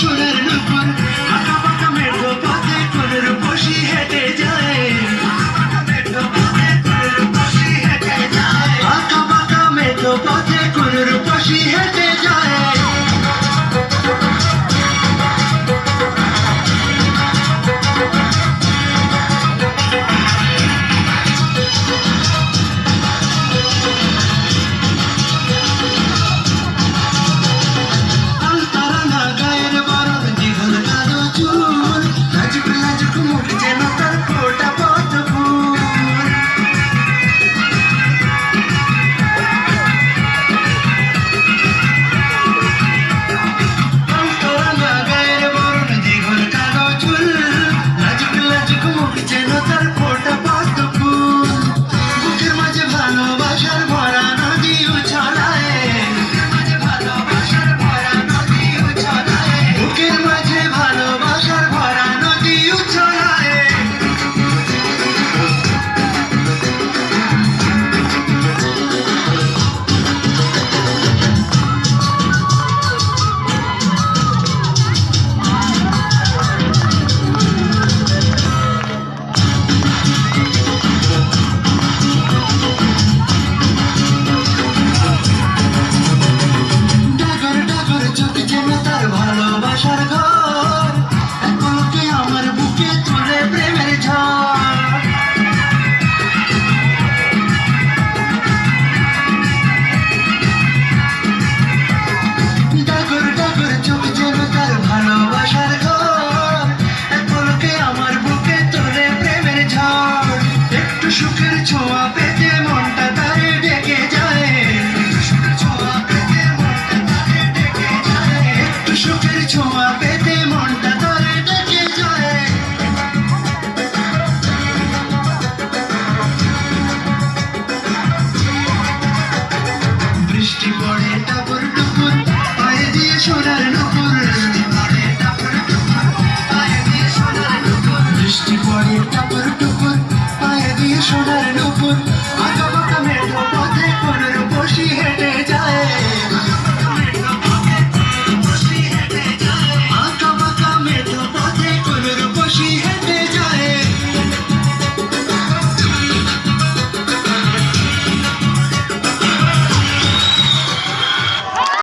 সোনার নুপুর আঁকা বাঁকা মেঠো পথে কোন রূপসী হেঁটে যায় আঁকা বাঁকা মেঠো পথে কোন রূপসী হেঁটে যায় সুখের ছোঁয়া পেতে মনটা তারে ডেকে যায় একটু সুখের ছোঁয়া পেতে মনটা তারে ডেকে যায় বৃষ্টি পড়ে টাপুর টুপুর পায়ে দিয়ে সোনার নুপুর বৃষ্টি পড়ে টাপুর টুপুর পায়ে দিয়ে সোনার